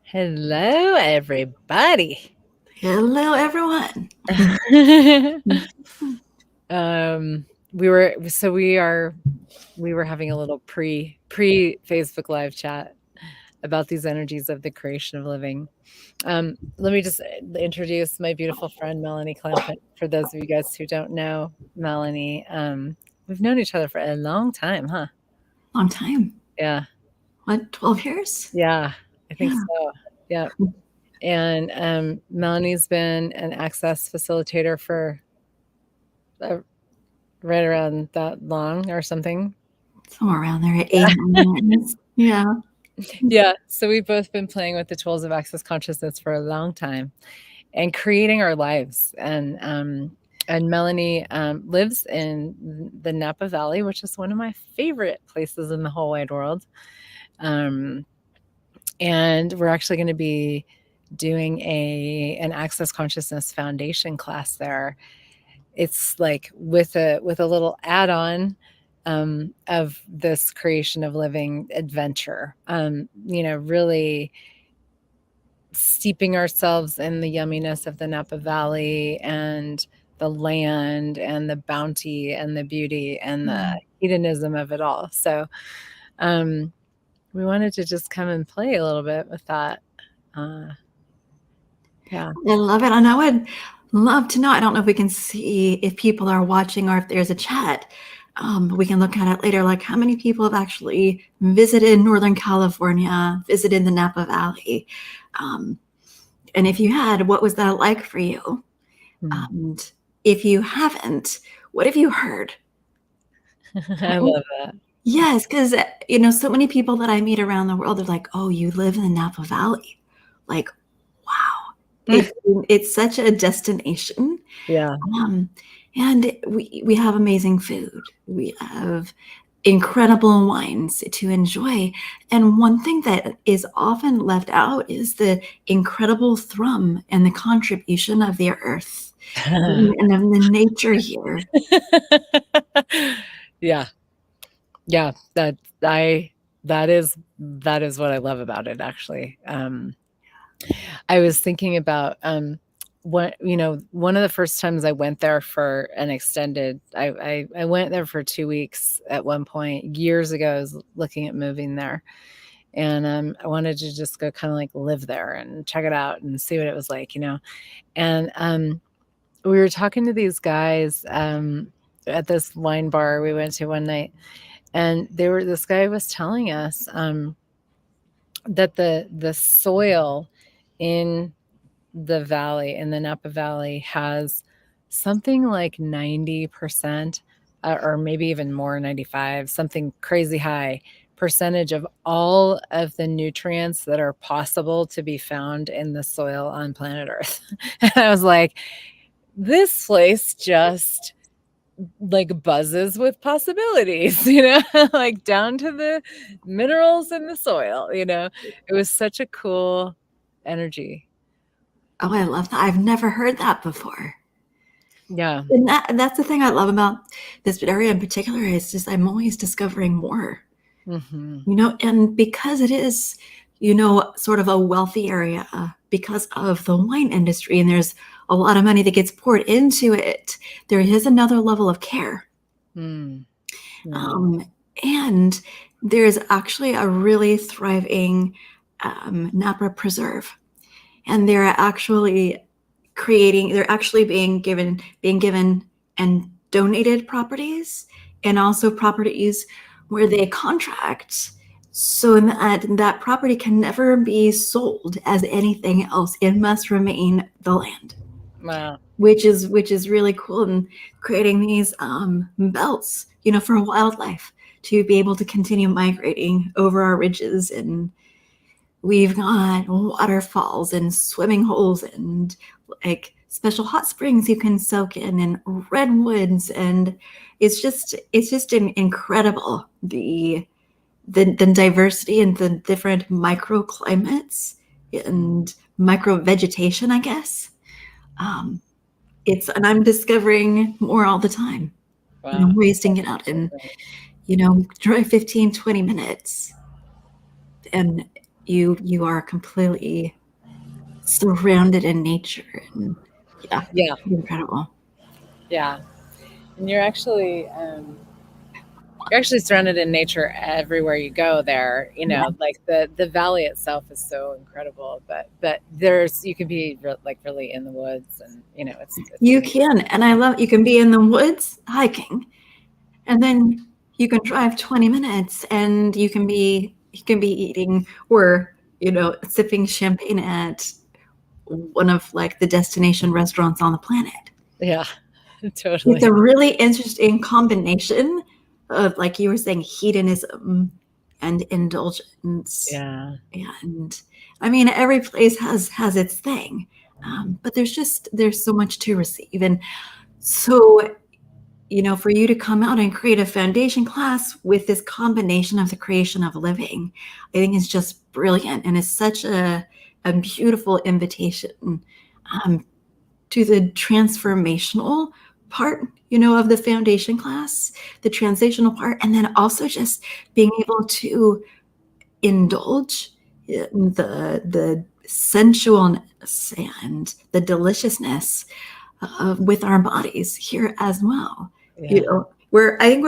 Hello, everybody. Hello, everyone. um, we were having a little pre Facebook live chat about these energies of the creation of living. Let me just introduce my beautiful friend Melanie Clampett. For those of you guys who don't know Melanie, we've known each other for a long time, huh? Long time. Yeah, What, 12 years? yeah, I think Yeah. so. Yeah, and Melanie's been an access facilitator for uh, right around that long or something. Somewhere around there at 8 years. Yeah. Yeah, so we've both been playing with the tools of access consciousness for a long time and creating our lives. And Melanie lives in the Napa Valley, which is one of my favorite places in the whole wide world. Um, and we're actually going to be doing an Access Consciousness Foundation class there. It's like with a little add-on of this creation of living adventure. Really steeping ourselves in the yumminess of the Napa Valley and the land and the bounty and the beauty and the hedonism of it all. So um, we wanted to just come and play a little bit with that. Uh, yeah. I love it. And I would love to know. I don't know if we can see if people are watching or if there's a chat. We can look at it later, like how many people have actually visited Northern California, visited the Napa Valley. And if you had, what was that like for you? And if you haven't, what have you heard? I love that. Yes, because so many people that I meet around the world are like, "Oh, you live in the Napa Valley." Like, wow. It's such a destination. Yeah. And we have amazing food. We have incredible wines to enjoy. And one thing that is often left out is the incredible thrum and the contribution of the earth and of the nature here. Yeah. Yeah, that is what I love about it, actually. I was thinking about one of the first times I went there for an extended. I went there for 2 weeks at one point years ago. I was looking at moving there, and I wanted to just go kind of like live there and check it out and see what it was like, And we were talking to these guys at this wine bar we went to one night, and this guy was telling us that the soil in the valley, in the Napa Valley, has something like 90%, or maybe even more, 95, something crazy high percentage of all of the nutrients that are possible to be found in the soil on planet Earth. And I was like, this place just like buzzes with possibilities, like down to the minerals in the soil. It was such a cool energy. Oh, I love that. I've never heard that before. Yeah. And that's the thing I love about this area in particular is just I'm always discovering more. And because it is, sort of a wealthy area because of the wine industry, and there's a lot of money that gets poured into it, there is another level of care. And there's actually a really thriving Napa preserve. And they're actually being given and donated properties, and also properties where they contract so that property can never be sold as anything else. It must remain the land. Wow. Which is really cool, and creating these belts, for wildlife to be able to continue migrating over our ridges. And we've got waterfalls and swimming holes and like special hot springs you can soak in, and redwoods, and it's just incredible the diversity and the different microclimates and micro vegetation, I guess. And I'm discovering more all the time. Wow. Wasting it out in, drive 15, 20 minutes. And you are completely surrounded in nature, and yeah, Yeah. incredible. Yeah. And you're actually surrounded in nature everywhere you go there, Yeah. like the valley itself is so incredible, but there's you can be like really in the woods, and it's You amazing. can, and I love, you can be in the woods hiking, and then you can drive 20 minutes and you can be eating or sipping champagne at one of like the destination restaurants on the planet. Yeah. It's Totally. a really interesting combination of, like you were saying, hedonism and indulgence. Yeah. And I mean, every place has its thing, but there's so much to receive. And so, for you to come out and create a foundation class with this combination of the creation of living, I think is just brilliant, and it's such a beautiful invitation um, to the transformational part, of the foundation class, the transitional part, and then also just being able to indulge in the sensualness and the deliciousness with our bodies here as well. Yeah. Where I think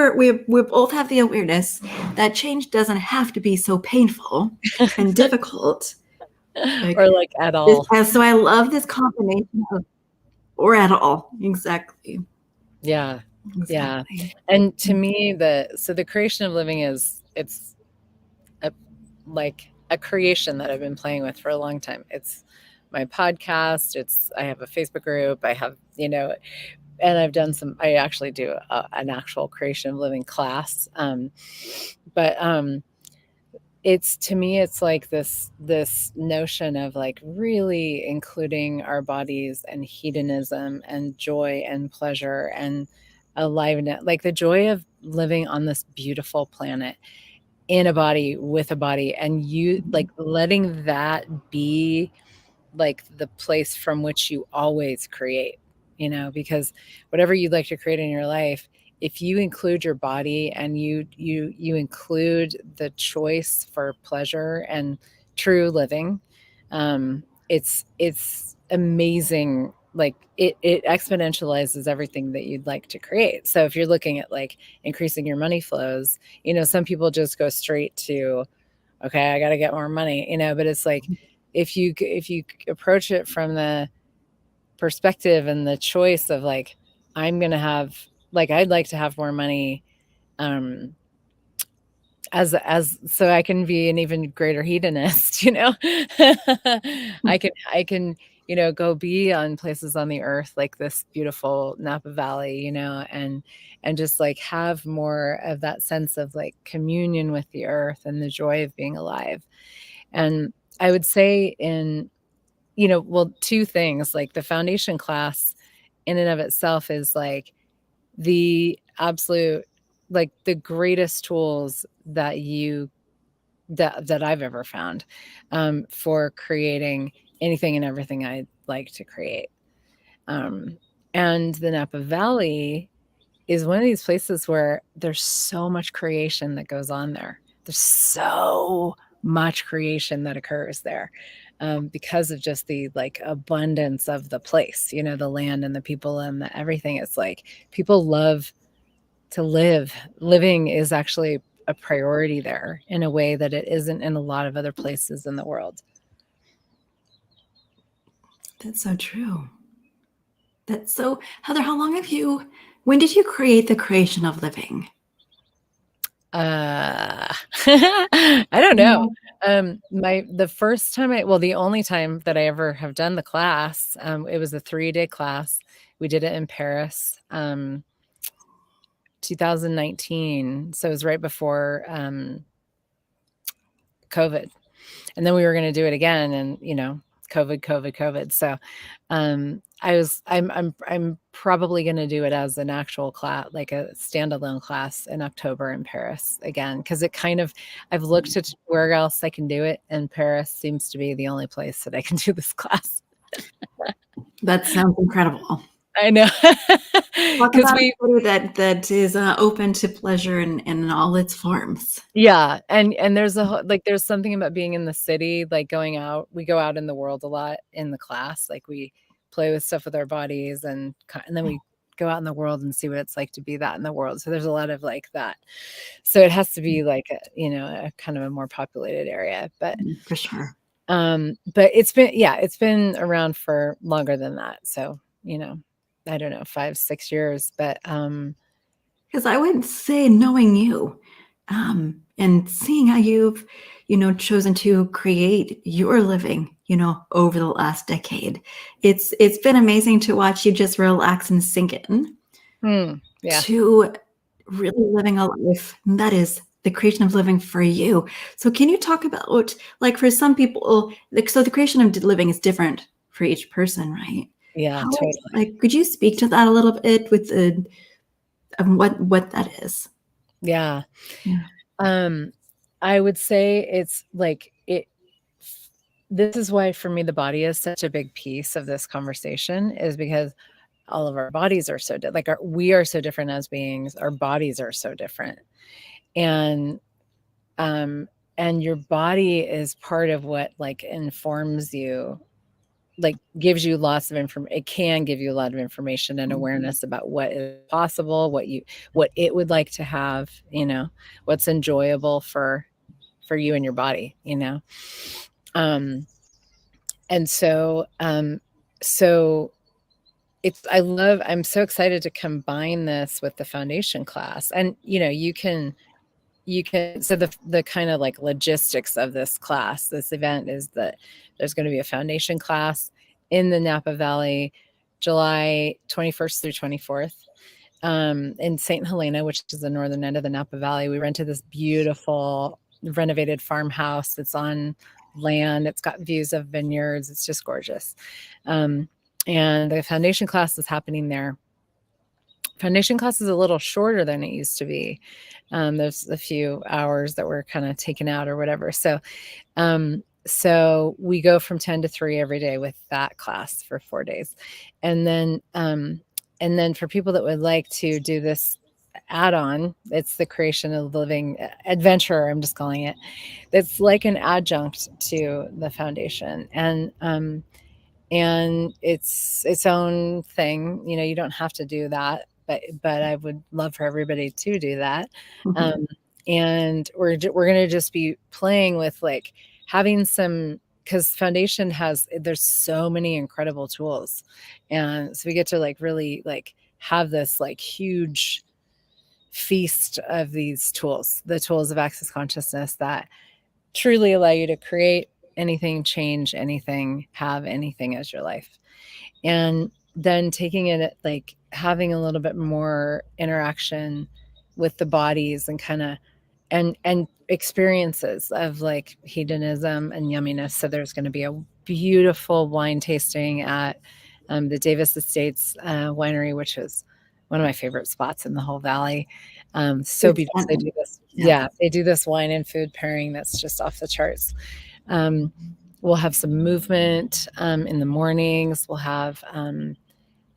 we both have the awareness that change doesn't have to be so painful and difficult. Like, Or like at all. so I love this combination of, or at all. Exactly. Yeah. Yeah. Exactly. And to me, the creation of living it's a, like a creation that I've been playing with for a long time. It's my podcast. I have a Facebook group. I have, and I actually do an actual creation of living class. But to me, it's like this notion of like really including our bodies and hedonism and joy and pleasure and aliveness, like the joy of living on this beautiful planet in a body with a body, and you like letting that be like the place from which you always create, because whatever you'd like to create in your life, if you include your body and you include the choice for pleasure and true living, it's amazing. Like it exponentializes everything that you'd like to create. So if you're looking at like increasing your money flows, some people just go straight to, okay, I got to get more money, but it's like if you approach it from the perspective and the choice of like, I'm going to have, like, I'd like to have more money, um as so I can be an even greater hedonist, I can go be on places on the earth like this beautiful Napa Valley, and just like have more of that sense of like communion with the earth and the joy of being alive. And I would say well, two things, like the foundation class in and of itself is like the absolute, like the greatest tools that I've ever found, for creating anything and everything I'd like to create. And the Napa Valley is one of these places where there's so much creation that goes on there. There's so much creation that occurs there, because of just the like abundance of the place, the land and the people and everything. It's like people love to live. Living is actually a priority there in a way that it isn't in a lot of other places in the world. That's so true. That's so, Heather, when did you create the creation of living? I don't know. The first time the only time that I ever have done the class, it was a 3-day class. We did it in Paris, 2019. So it was right before, COVID. And then we were going to do it again, and COVID. So I'm probably going to do it as an actual class, like a standalone class in October in Paris again, because I've looked at where else I can do it, and Paris seems to be the only place that I can do this class. That sounds incredible. I know. Talk Because about a we, study that is open to pleasure in all its forms. yeah. And there's like, there's something about being in the city, like going out, we go out in the world a lot in the class. Like we play with stuff with our bodies and then we go out in the world and see what it's like to be that in the world. So there's a lot of like that. So it has to be like, a kind of a more populated area, For sure. but it's been around for longer than that. So, I don't know, 5, 6 years, but, Because I would say, knowing you, and seeing how you've, chosen to create your living, over the last decade, it's been amazing to watch you just relax and sink in yeah, to really living a life that is the creation of living for you. So can you talk about, like, for some people, like, so the creation of living is different for each person, right? yeah, How, totally. like, could you speak to that a little bit with the of what that is? Yeah. Yeah. I would say it's like this is why for me the body is such a big piece of this conversation, is because all of our bodies are so like we are so different as beings. Our bodies are so different. And um and your body is part of what like informs you, like gives you lots of information. It can give you a lot of information and awareness about what is possible, what it would like to have, what's enjoyable for you and your body, um and so I'm so excited to combine this with the foundation class. And you can so the kind of like logistics of this event is that there's going to be a foundation class in the Napa Valley, July 21st through 24th, in St. Helena, which is the northern end of the Napa Valley. We rented this beautiful renovated farmhouse that's on land. It's got views of vineyards. It's just gorgeous. And the foundation class is happening there. Foundation class is a little shorter than it used to be. There's a few hours that were kind of taken out or whatever. So we go from 10 to 3 every day with that class for 4 days. And then for people that would like to do this add-on, it's the creation of living adventure, I'm just calling it. It's like an adjunct to the foundation. And it's its own thing. You don't have to do that, but I would love for everybody to do that. Um, and we're going to just be playing with like having some, because foundation there's so many incredible tools, and so we get to like really like have this like huge feast of these tools, the tools of access consciousness that truly allow you to create anything, change anything, have anything as your life. And then taking it, like having a little bit more interaction with the bodies and kind of and experiences of like hedonism and yumminess. So there's going to be a beautiful wine tasting at the Davis Estates winery, which is one of my favorite spots in the whole valley. So It's beautiful. They do this. Yeah. Yeah, they do this wine and food pairing that's just off the charts. We'll have some movement in the mornings. We'll have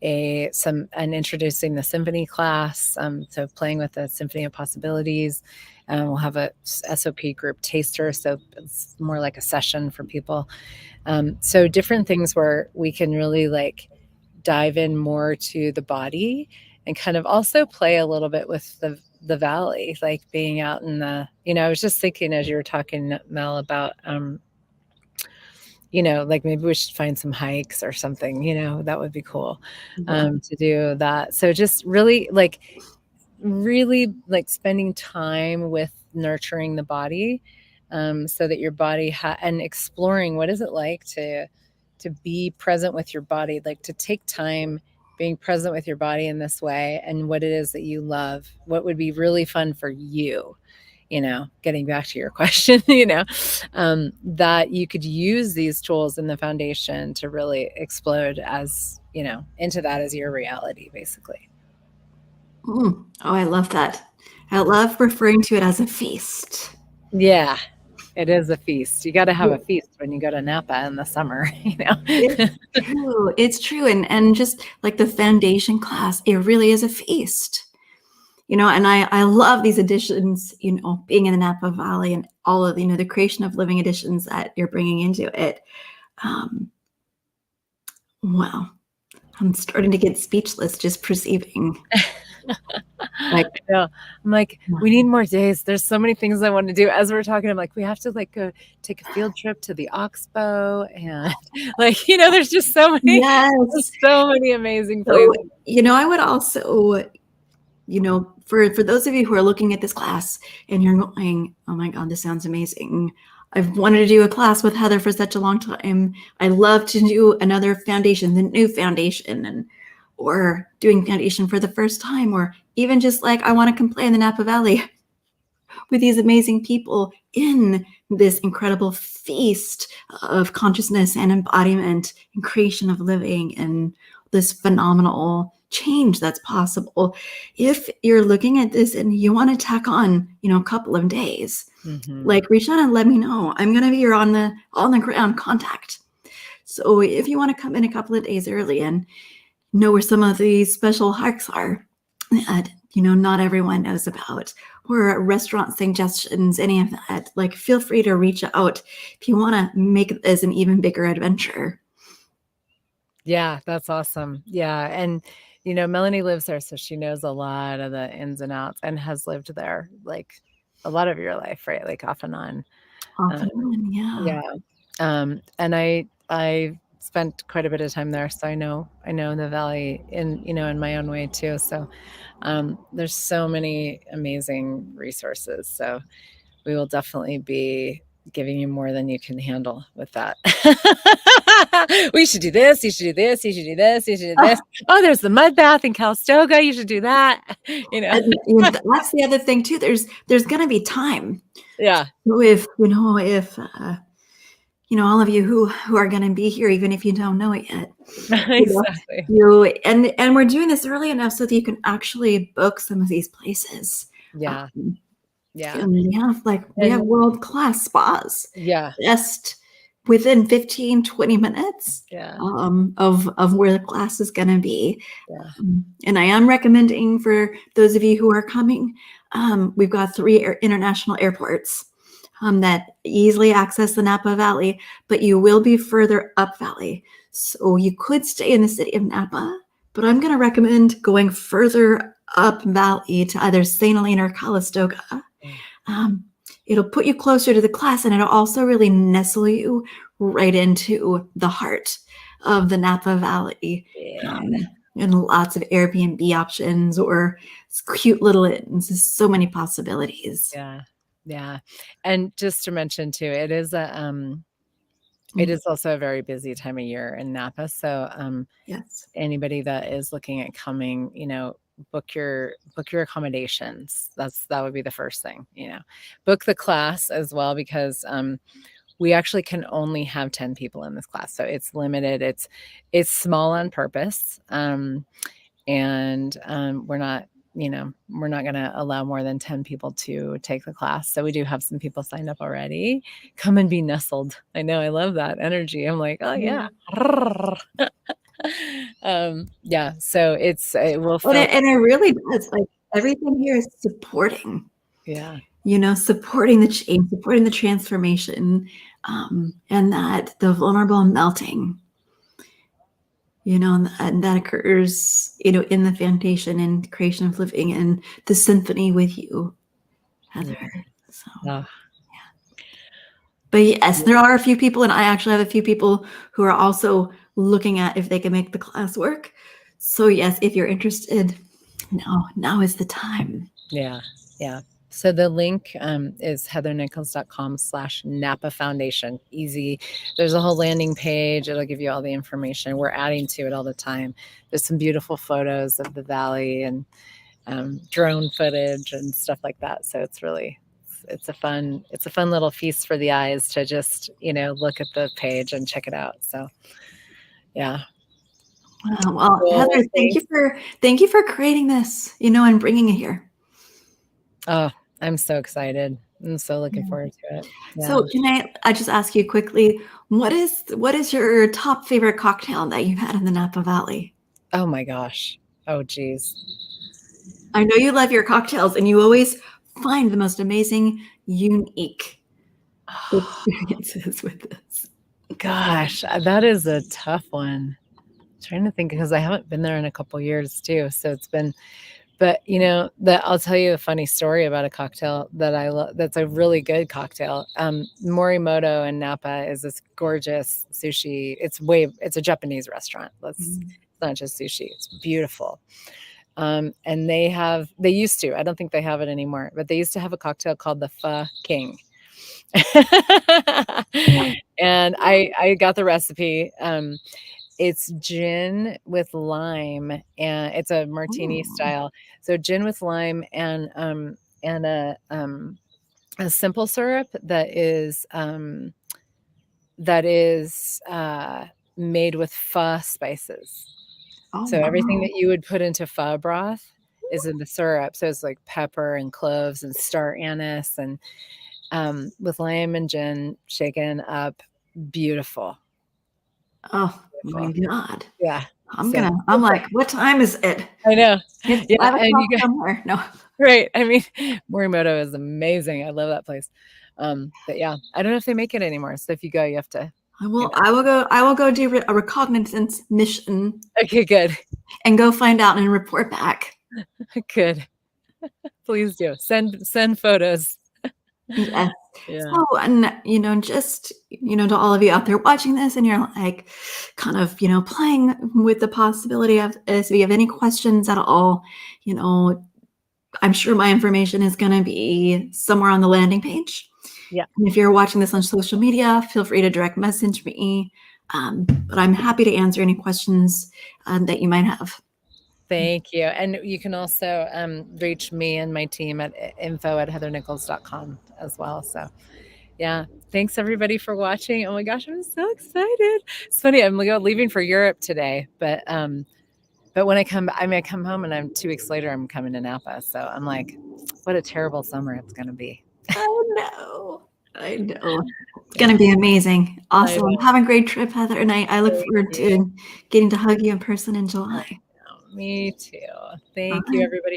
introducing the symphony class. So playing with the Symphony of Possibilities. We'll have a SOP group taster. So it's more like a session for people. So different things where we can really like dive in more to the body and kind of also play a little bit with the valley, like being out in I was just thinking as you were talking, Mel, about like maybe we should find some hikes or something, that would be cool to do that. So just really like spending time with nurturing the body, so that your body and exploring what is it like to be present with your body, like to take time being present with your body in this way, and what it is that you love, what would be really fun for you, getting back to your question, that you could use these tools in the foundation to really explode as, into that as your reality, basically. Oh, I love that. I love referring to it as a feast. Yeah. It is a feast. You got to have a feast when you go to Napa in the summer, It's true. It's true. And just like the foundation class, it really is a feast. And I love these additions, being in the Napa Valley and all of, the creation of living additions that you're bringing into it. Wow. I'm starting to get speechless just perceiving. Like, I'm like, we need more days. There's so many things I want to do. As we're talking, I'm like, we have to go take a field trip to the Oxbow, and there's just so many, yes. so many amazing places. So, I would also, for those of you who are looking at this class and you're going, oh my God, this sounds amazing. I've wanted to do a class with Heather for such a long time. I love to do another foundation, the new foundation, or doing foundation for the first time, or even just like I want to come play in the Napa Valley with these amazing people in this incredible feast of consciousness and embodiment and creation of living and this phenomenal change that's possible. If you're looking at this and you want to tack on, a couple of days, reach out and let me know. I'm going to be your on the ground contact. So if you want to come in a couple of days early and know where some of these special hikes are that, not everyone knows about, or restaurant suggestions, any of that, feel free to reach out if you want to make this an even bigger adventure. Yeah, that's awesome. Yeah. And, Melanie lives there, so she knows a lot of the ins and outs and has lived there a lot of your life, right? Off and on. Yeah. Yeah. And I spent quite a bit of time there, so I know the Valley in my own way too. So there's so many amazing resources. So we will definitely be giving you more than you can handle with that. We should do this. You should do this. You should do this. You should do this. Oh, there's the mud bath in Calistoga. You should do that. And that's the other thing too. There's going to be time. Yeah. If all of you who are going to be here, even if you don't know it yet. Exactly. And we're doing this early enough so that you can actually book some of these places. Yeah. Yeah. And we have world-class spas. Yeah. Just within 15, 20 minutes of where the class is going to be. Yeah. And I am recommending for those of you who are coming, we've got 3 international airports that easily access the Napa Valley, but you will be further up valley. So you could stay in the city of Napa, but I'm going to recommend going further up valley to either St. Helena or Calistoga. It'll put you closer to the class, and it'll also really nestle you right into the heart of the Napa Valley. Yeah. And lots of Airbnb options or cute little inns. There's so many possibilities. Yeah. Yeah. And just to mention too, it is it is also a very busy time of year in Napa. So yes, anybody that is looking at coming, book your accommodations. That would be the first thing, book the class as well, because we actually can only have 10 people in this class. So it's limited. It's small on purpose. And we're not going to allow more than 10 people to take the class. So we do have some people signed up already. Come and be nestled. I know. I love that energy. I'm like, oh yeah. Yeah. So it will feel, and it really does. Everything here is supporting. Yeah. Supporting the change, supporting the transformation, and that the vulnerable melting, and that occurs, in the foundation and creation of living and the symphony with you, Heather. So, yeah. But yes, there are a few people, and I actually have a few people who are also looking at if they can make the class work. So yes, if you're interested, now is the time. Yeah. Yeah. So the link is heathernichols.com/Napa Foundation. Easy. There's a whole landing page. It'll give you all the information. We're adding to it all the time. There's some beautiful photos of the valley and drone footage and stuff like that. So it's a fun little feast for the eyes to just, look at the page and check it out. So yeah. Wow. Well, cool. Heather, thank you for creating this, and bringing it here. Oh, I'm so excited. I'm so looking Yeah. forward to it. Yeah. So can I just ask you quickly, what is your top favorite cocktail that you've had in the Napa Valley? Oh my gosh. Oh geez. I know you love your cocktails and you always find the most amazing, unique experiences with this. Gosh, that is a tough one. Trying to think because I haven't been there in a couple years too. So it's been, but you know, that I'll tell you a funny story about a cocktail that I love. That's a really good cocktail. Morimoto in Napa is this gorgeous sushi. It's a Japanese restaurant. It's not just sushi. It's beautiful. And they used to, I don't think they have it anymore, but they used to have a cocktail called the Pho King. And I got the recipe. It's gin with lime, and it's a martini style. So gin with lime and a simple syrup that is made with pho spices. Oh, So everything wow. that you would put into pho broth is in the syrup. So it's like pepper and cloves and star anise and with lime and gin shaken up. Beautiful. Oh my Beautiful. God. Yeah. I'm like, what time is it? I know. It's Yeah, 5 and o'clock you got somewhere. No. right. I mean, Morimoto is amazing. I love that place. But yeah, I don't know if they make it anymore. So if you go, you have to. I will go do a recognizance mission Okay, good. and go find out and report back. Good. Please do. Send photos. Yes. Yeah. So, and just to all of you out there watching this, and you're like, kind of, playing with the possibility of, if you have any questions at all, I'm sure my information is going to be somewhere on the landing page. Yeah. And if you're watching this on social media, feel free to direct message me. But I'm happy to answer any questions that you might have. Thank you. And you can also reach me and my team at info@heathernichols.com as well. So yeah, thanks everybody for watching. Oh my gosh, I'm so excited. It's funny, I'm leaving for Europe today, but when I come home and I'm 2 weeks later, I'm coming to Napa. So I'm like, what a terrible summer it's going to be. I know. It's going to be amazing. Awesome. Have a great trip, Heather. And I look forward to getting to hug you in person in July. Me too. Thank you, everybody.